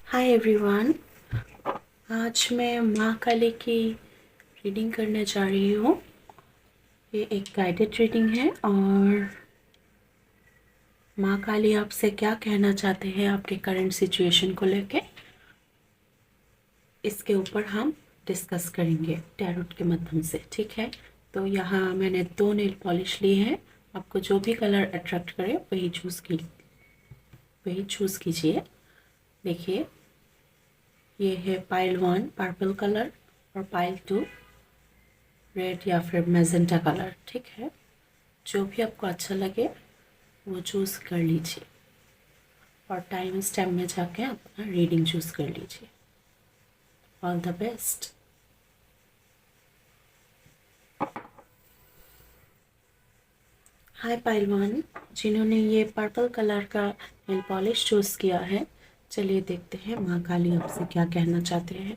Hi everyone. आज मैं माँ काली की रीडिंग करने जा रही हूँ। ये एक गाइडेड रीडिंग है और माँ काली आपसे क्या कहना चाहते हैं आपके करंट सिचुएशन को लेके, इसके ऊपर हम डिस्कस करेंगे टैरोट के माध्यम से। ठीक है, तो यहाँ मैंने 2 नेल पॉलिश ली है। आपको जो भी कलर अट्रैक्ट करे वही चूज़ कीजिए। देखिए, ये है पाइल 1 पर्पल कलर और पाइल 2 रेड या फिर मैजेंटा कलर। ठीक है, जो भी आपको अच्छा लगे वो चूज़ कर लीजिए और टाइम स्टैम्प में जाके अपना रीडिंग चूज़ कर लीजिए। All the best. हाय पाइलवान, जिन्होंने ये पर्पल कलर का नेल पॉलिश चूज़ किया है, चलिए देखते हैं माँ काली आपसे क्या कहना चाहते हैं।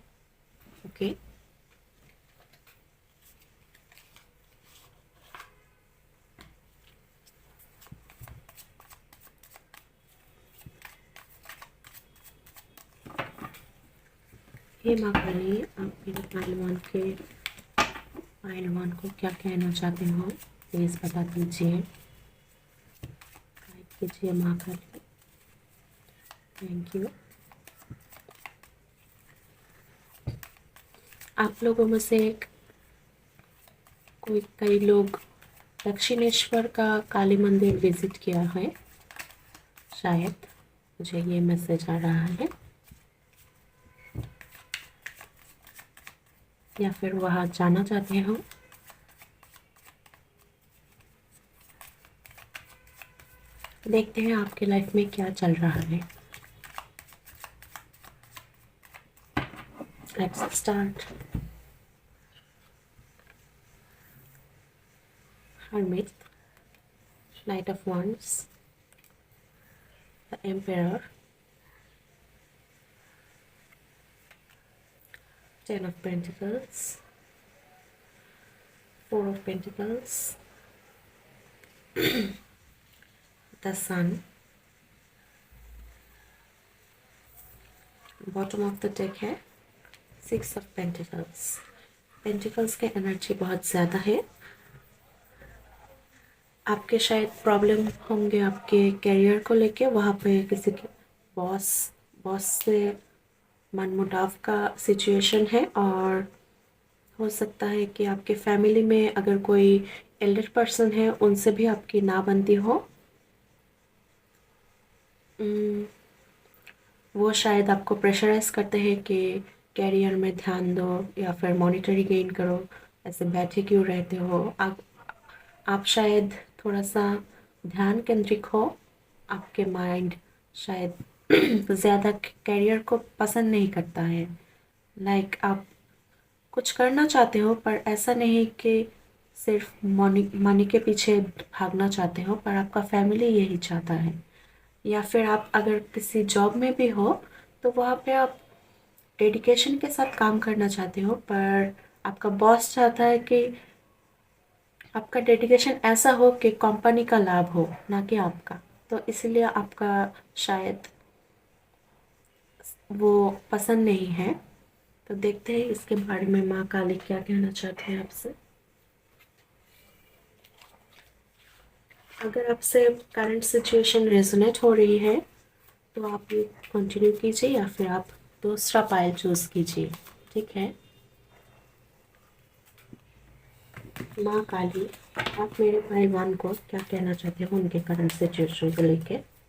ओके, हे माँ काली, आप मेरे पाइलवान को क्या कहना चाहते हो प्लीज़ बता दीजिए। गाइड कीजिए माँ काली। Thank you. आप लोगों में से कई लोग दक्षिणेश्वर का काली मंदिर विजिट किया है शायद, मुझे ये मैसेज आ रहा है, या फिर वहाँ जाना चाहते हो। देखते हैं आपके लाइफ में क्या चल रहा है। Let's start. Hermit, Knight of Wands, the Emperor, Ten of Pentacles, Four of Pentacles, the Sun, bottom of the deck है सिक्स ऑफ पेंटिकल्स। पेंटिकल्स के एनर्जी बहुत ज़्यादा है। आपके शायद प्रॉब्लम होंगे आपके कैरियर को लेके, वहाँ पे किसी के बॉस से मनमुटाव का सिचुएशन है, और हो सकता है कि आपके फैमिली में अगर कोई एल्डर पर्सन है उनसे भी आपकी ना बनती हो। वो शायद आपको प्रेशराइज करते हैं कि कैरियर में ध्यान दो या फिर मॉनिटरी गेन करो, ऐसे बैठे क्यों रहते हो। आप शायद थोड़ा सा ध्यान केंद्रित हो। आपके माइंड शायद ज़्यादा कैरियर को पसंद नहीं करता है। आप कुछ करना चाहते हो पर ऐसा नहीं कि सिर्फ मनी के पीछे भागना चाहते हो, पर आपका फैमिली यही चाहता है। या फिर आप अगर किसी जॉब में भी हो तो वहाँ पे आप डेडिकेशन के साथ काम करना चाहते हो, पर आपका बॉस चाहता है कि आपका डेडिकेशन ऐसा हो कि कंपनी का लाभ हो, ना कि आपका। तो इसलिए आपका शायद वो पसंद नहीं है। तो देखते हैं इसके बारे में माँ काली क्या कहना चाहते हैं आपसे। अगर आपसे करंट सिचुएशन रेजोनेट हो रही है तो आप ये कंटिन्यू कीजिए या फिर आप दूसरा पाइल चूज कीजिए। ठीक है, माँ काली, आप मेरे भाईवान को क्या कहना चाहते हो उनके करंट सिचुएशन को लेके।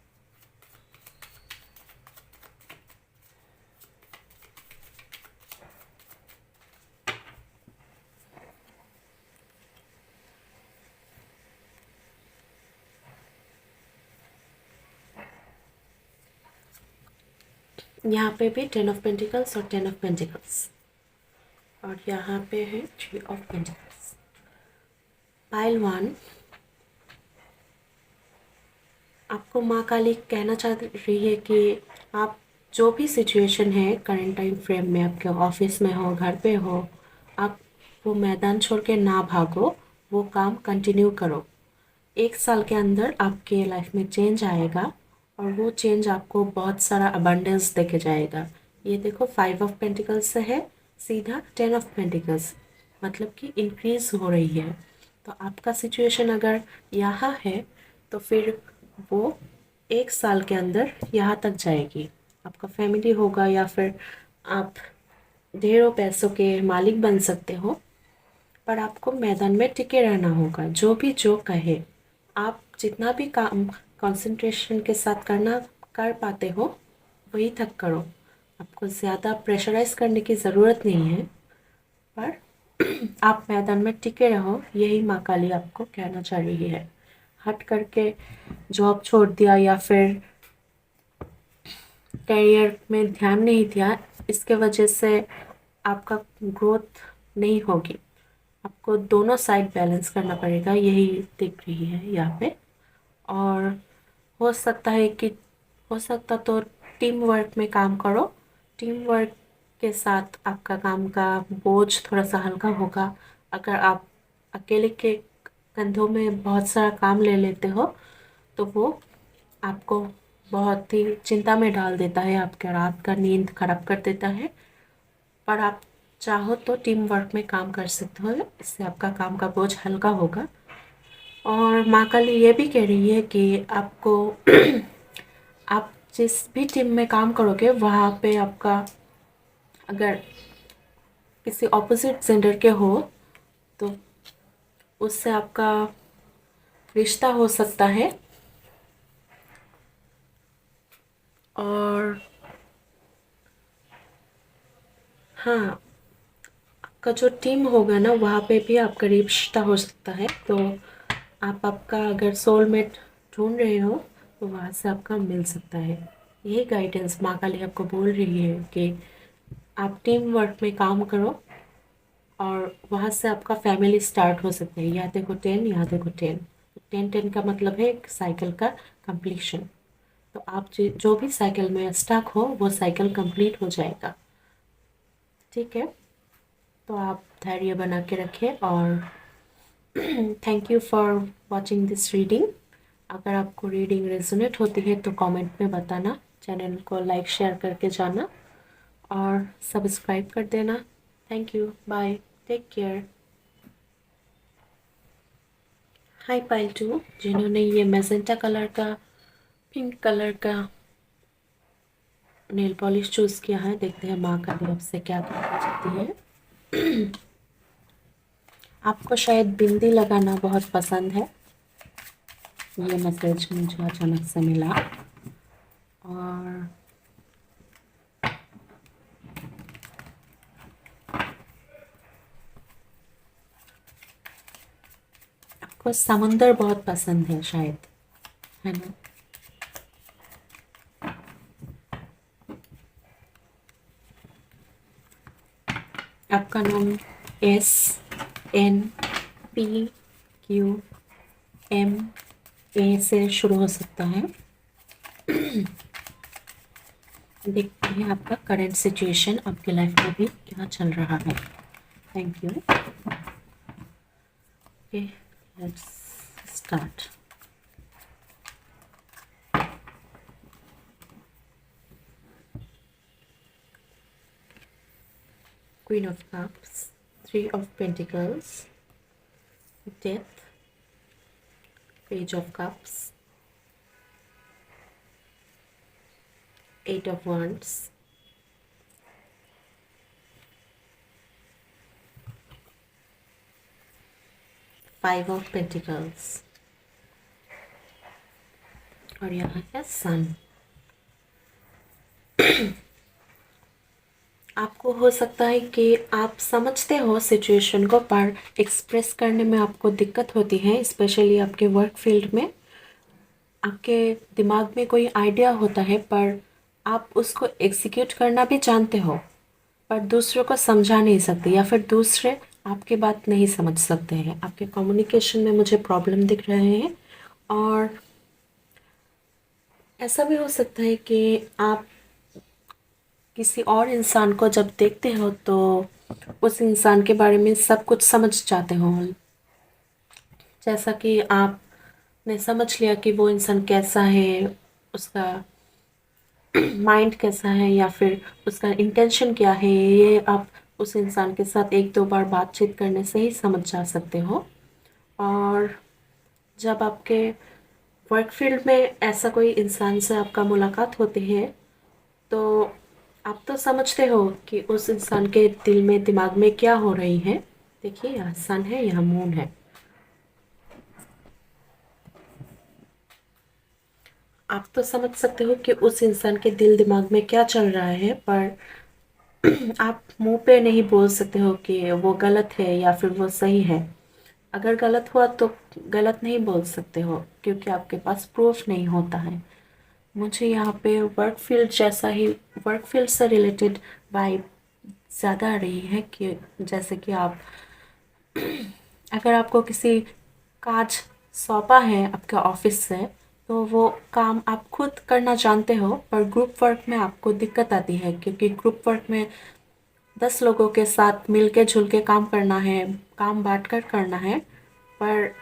यहाँ पे भी 10 ऑफ पेंटिकल्स और 10 ऑफ पेंटिकल्स, और यहाँ पे है 3 ऑफ पेंटिकल्स। पाइल 1, आपको माँ काली कहना चाह रही है कि आप जो भी सिचुएशन है करंट टाइम फ्रेम में, आपके ऑफिस में हो, घर पे हो, आप वो मैदान छोड़ के ना भागो, वो काम कंटिन्यू करो। 1 साल के अंदर आपके लाइफ में चेंज आएगा और वो चेंज आपको बहुत सारा अबंडेंस देके जाएगा। ये देखो 5 ऑफ पेंटिकल्स से है सीधा 10 ऑफ पेंटिकल्स, मतलब कि इंक्रीज हो रही है। तो आपका सिचुएशन अगर यहाँ है तो फिर वो 1 साल के अंदर यहाँ तक जाएगी। आपका फैमिली होगा या फिर आप ढेरों पैसों के मालिक बन सकते हो, पर आपको मैदान में टिके रहना होगा। जो भी जो कहे, आप जितना भी काम कंसंट्रेशन के साथ करना कर पाते हो वही तक करो। आपको ज़्यादा प्रेशराइज करने की ज़रूरत नहीं है, पर आप मैदान में टिके रहो, यही माँ काली आपको कहना चाह रही है। हट करके जॉब छोड़ दिया या फिर करियर में ध्यान नहीं दिया, इसके वजह से आपका ग्रोथ नहीं होगी। आपको दोनों साइड बैलेंस करना पड़ेगा, यही दिख रही है यहाँ पे। और हो सकता है कि हो सकता तो टीम वर्क में काम करो। टीम वर्क के साथ आपका काम का बोझ थोड़ा सा हल्का होगा। अगर आप अकेले के कंधों में बहुत सारा काम ले लेते हो तो वो आपको बहुत ही चिंता में डाल देता है, आपके रात का नींद खराब कर देता है। पर आप चाहो तो टीम वर्क में काम कर सकते हो, इससे आपका काम का बोझ हल्का होगा। और माँ काली ये भी कह रही है कि आपको आप जिस भी टीम में काम करोगे वहाँ पे आपका अगर किसी ऑपोजिट जेंडर के हो तो उससे आपका रिश्ता हो सकता है। और हाँ, आपका जो टीम होगा ना वहाँ पे भी आपका रिश्ता हो सकता है। तो आप आपका अगर सोलमेट ढूंढ रहे हो तो वहाँ से आपका मिल सकता है। यही गाइडेंस माँ काली आपको बोल रही है कि आप टीम वर्क में काम करो और वहाँ से आपका फैमिली स्टार्ट हो सकता है। यहाँ देखो 10, यहाँ देखो 10, 10 का मतलब है एक साइकिल का कंप्लीशन। तो आप जो भी साइकिल में स्टक हो वो साइकिल कंप्लीट हो जाएगा। ठीक है, तो आप धैर्य बना के रखें। और thank you for watching this reading. अगर आपको रीडिंग रेजोनेट होती है तो कमेंट में बताना, चैनल को लाइक शेयर करके जाना और सब्सक्राइब कर देना। Thank you, bye, take care. Hi pile two, जिन्होंने ये मैजेंटा कलर का, पिंक कलर का नेल पॉलिश चूज़ किया है। देखते हैं माँ का तरफ से क्या कहना चाहती है। आपको शायद बिंदी लगाना बहुत पसंद है, ये मैसेज मुझे अचानक से मिला। और आपको समुंदर बहुत पसंद है शायद, है ना? आपका नाम SNPQMA से शुरू हो सकता है। देखते हैं आपका करंट सिचुएशन, आपके लाइफ में भी क्या चल रहा है। Thank you. Okay, let's start. Queen of Cups, 3 of Pentacles, Death, Page of Cups, 8 of Wands, Five of Pentacles, और यहाँ है Sun। आपको हो सकता है कि आप समझते हो सिचुएशन को, पर एक्सप्रेस करने में आपको दिक्कत होती है, स्पेशली आपके वर्क फील्ड में। आपके दिमाग में कोई आइडिया होता है पर आप उसको एग्जीक्यूट करना भी जानते हो, पर दूसरों को समझा नहीं सकते या फिर दूसरे आपकी बात नहीं समझ सकते हैं। आपके कम्युनिकेशन में मुझे प्रॉब्लम दिख रहे हैं। और ऐसा भी हो सकता है कि आप किसी और इंसान को जब देखते हो तो उस इंसान के बारे में सब कुछ समझ जाते हो, जैसा कि आपने समझ लिया कि वो इंसान कैसा है, उसका माइंड कैसा है या फिर उसका इंटेंशन क्या है, ये आप उस इंसान के साथ एक दो बार बातचीत करने से ही समझ जा सकते हो। और जब आपके वर्क फील्ड में ऐसा कोई इंसान से आपका मुलाकात होती है, तो आप तो समझते हो कि उस इंसान के दिल में दिमाग में क्या हो रही है। देखिए, यहाँ सन है, यहाँ मून है। आप तो समझ सकते हो कि उस इंसान के दिल दिमाग में क्या चल रहा है, पर आप मुंह पे नहीं बोल सकते हो कि वो गलत है या फिर वो सही है। अगर गलत हुआ तो गलत नहीं बोल सकते हो, क्योंकि आपके पास प्रूफ नहीं होता है। मुझे यहाँ पे वर्क फील्ड जैसा ही, वर्क फील्ड से रिलेटेड वाइब ज़्यादा आ रही है कि जैसे कि आप, अगर आपको किसी काज सौंपा है आपके ऑफिस से, तो वो काम आप खुद करना जानते हो, पर ग्रुप वर्क में आपको दिक्कत आती है, क्योंकि ग्रुप वर्क में 10 लोगों के साथ मिलके जुल के काम करना है, काम बांट कर करना है। पर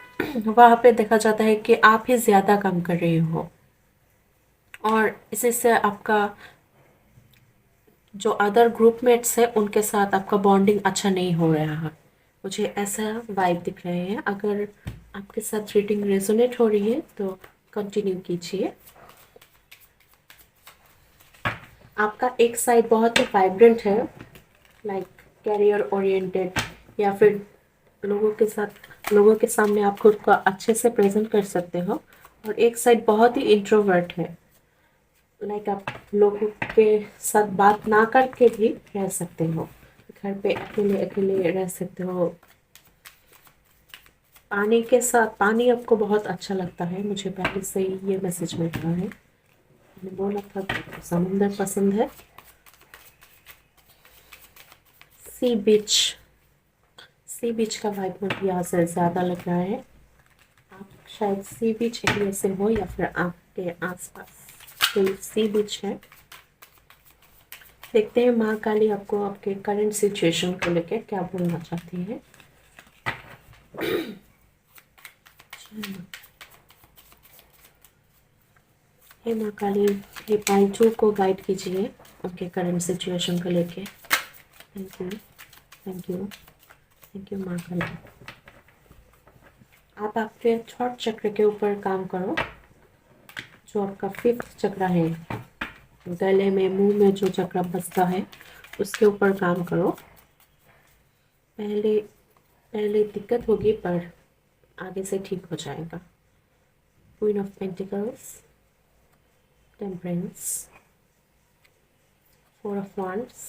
वहाँ पे देखा जाता है कि आप ही ज़्यादा काम कर रहे हो, और इसी से आपका जो अदर ग्रुपमेट्स है उनके साथ आपका बॉन्डिंग अच्छा नहीं हो रहा है। मुझे ऐसा वाइब दिख रहे हैं। अगर आपके साथ रीडिंग रेजोनेट हो रही है तो कंटिन्यू कीजिए। आपका एक साइड बहुत ही वाइब्रेंट है, लाइक कैरियर ओरिएंटेड, या फिर लोगों के सामने आप खुद को अच्छे से प्रेजेंट कर सकते हो। और एक साइड बहुत ही इंट्रोवर्ट है, लाइक आप लोगों के साथ बात ना करके भी रह सकते हो, घर पे अकेले अकेले रह सकते हो। पानी के साथ, पानी आपको बहुत अच्छा लगता है, मुझे पहले से ही ये मैसेज मिल रहा है। मैंने बोला था कि समुंदर पसंद है। सी बीच, सी बीच का वाइब मुझे यहाँ से ज़्यादा लग रहा है। आप शायद सी बीच एरिया से हो, या फिर आपके आसपास कोई सी बीच है। देखते हैं माँ काली आपको आपके करंट सिचुएशन को लेकर क्या बोलना चाहती है। हे माँ काली, हे पाइचू को गाइड कीजिए उनके करंट सिचुएशन को लेके। Thank you, thank you, thank you माँ काली। आप आपके थॉट चक्र के ऊपर काम करो, जो आपका फिफ्थ चक्र है, गले में मुंह में जो चक्र बसता है उसके ऊपर काम करो। पहले पहले दिक्कत होगी, पर आगे से ठीक हो जाएगा। Queen of pentacles, temperance, four of wands,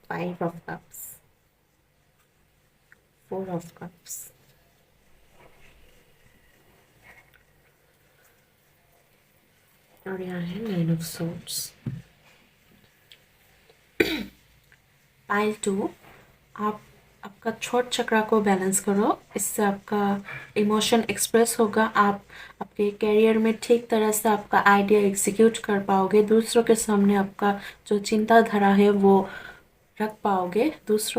five of cups, four of cups, और यहाँ है नाइन ऑफ swords। पाइल 2, आप आपका थ्रोट चक्र को बैलेंस करो, इससे आपका इमोशन एक्सप्रेस होगा। आप आपके करियर में ठीक तरह से आपका आइडिया एग्जीक्यूट कर पाओगे। दूसरों के सामने आपका जो चिंताधारा है वो रख पाओगे। दूस,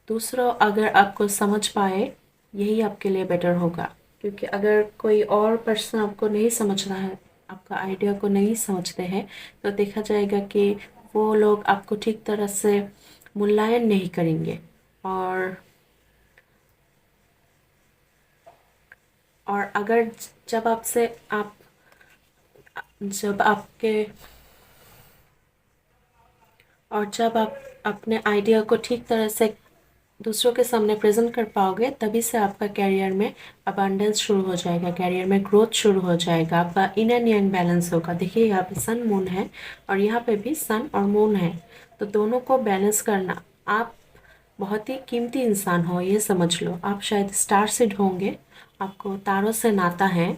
दूसरों अगर आपको समझ पाए, यही आपके लिए बेटर होगा। क्योंकि अगर कोई और पर्सन आपको नहीं समझ रहा है, आपका आइडिया को नहीं समझते हैं, तो देखा जाएगा कि वो लोग आपको ठीक तरह से मूल्यांकन नहीं करेंगे। और अगर जब आपसे आप जब आपके और जब आप अपने आइडिया को ठीक तरह से दूसरों के सामने प्रेजेंट कर पाओगे, तभी से आपका कैरियर में अबंडेंस शुरू हो जाएगा, कैरियर में ग्रोथ शुरू हो जाएगा, आपका इन एंड यंग बैलेंस होगा। देखिए, यहाँ पे सन मून है और यहाँ पे भी सन और मून है, तो दोनों को बैलेंस करना। आप बहुत ही कीमती इंसान हो, ये समझ लो। आप शायद स्टार सीड होंगे, आपको तारों से नाता है,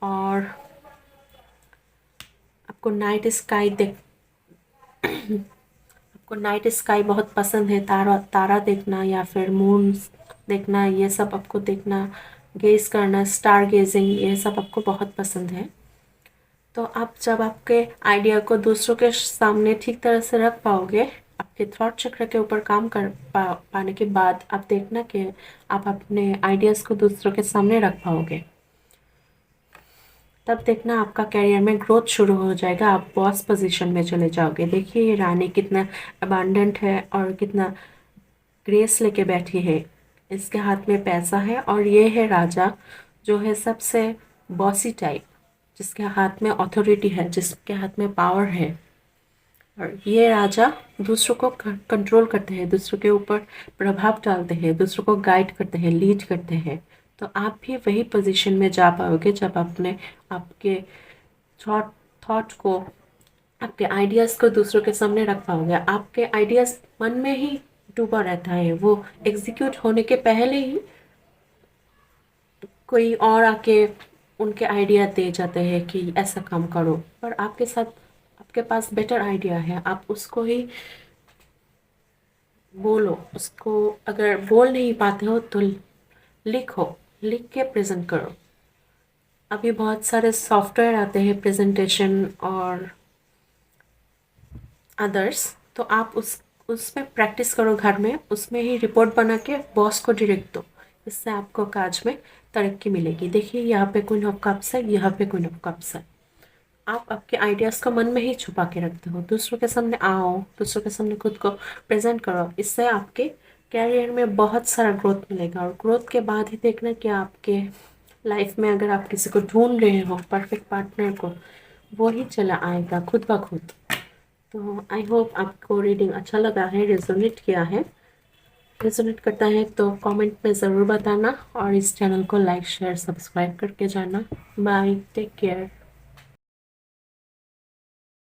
और आपको नाइट स्काई बहुत पसंद है। तारा तारा देखना या फिर मून देखना, ये सब आपको देखना, गेज करना, स्टार गेजिंग, ये सब आपको बहुत पसंद है। तो आप जब आपके आइडिया को दूसरों के सामने ठीक तरह से रख पाओगे, आपके थॉट चक्र के ऊपर काम कर पाने के बाद आप देखना कि आप अपने आइडियाज़ को दूसरों के सामने रख पाओगे। तब देखना आपका करियर में ग्रोथ शुरू हो जाएगा, आप बॉस पोजीशन में चले जाओगे। देखिए ये रानी कितना अबांडेंट है और कितना ग्रेस लेके बैठी है। इसके हाथ में पैसा है और ये है राजा, जो है सबसे बॉसी टाइप, जिसके हाथ में अथॉरिटी है, जिसके हाथ में पावर है। और ये राजा दूसरों को कंट्रोल करते हैं, दूसरों के ऊपर प्रभाव डालते हैं, दूसरों को गाइड करते हैं, लीड करते हैं। तो आप भी वही पोजीशन में जा पाओगे जब आपने आपके थॉट थॉट को, आपके आइडियाज़ को दूसरों के सामने रख पाओगे। आपके आइडियाज़ मन में ही डूबा रहता है, वो एग्जीक्यूट होने के पहले ही कोई और आके उनके आइडिया दे जाते हैं कि ऐसा काम करो, पर आपके साथ आपके पास बेटर आइडिया है, आप उसको ही बोलो। उसको अगर बोल नहीं पाते हो तो लिखो, लिख के प्रेजेंट करो। अभी बहुत सारे सॉफ्टवेयर आते हैं प्रेजेंटेशन और अदर्स, तो आप उसमें प्रैक्टिस करो घर में, उसमें ही रिपोर्ट बना के बॉस को डायरेक्ट दो। इससे आपको काज में तरक्की मिलेगी। देखिए यहाँ पे क्वीन ऑफ कप्स है, यहाँ पे क्वीन ऑफ कप्स है। आप आपके आइडियाज़ को मन में ही छुपा के रखते हो, दूसरों के सामने आओ, दूसरों के सामने खुद को प्रेजेंट करो। इससे आपके कैरियर में बहुत सारा ग्रोथ मिलेगा। और ग्रोथ के बाद ही देखना कि आपके लाइफ में अगर आप किसी को ढूंढ रहे हो परफेक्ट पार्टनर को, वो ही चला आएगा खुद ब खुद। तो आई होप आपको रीडिंग अच्छा लगा है, रेजोनेट किया है। रेजोनेट करता है तो कमेंट में ज़रूर बताना और इस चैनल को लाइक शेयर सब्सक्राइब करके जाना। Bye, take care.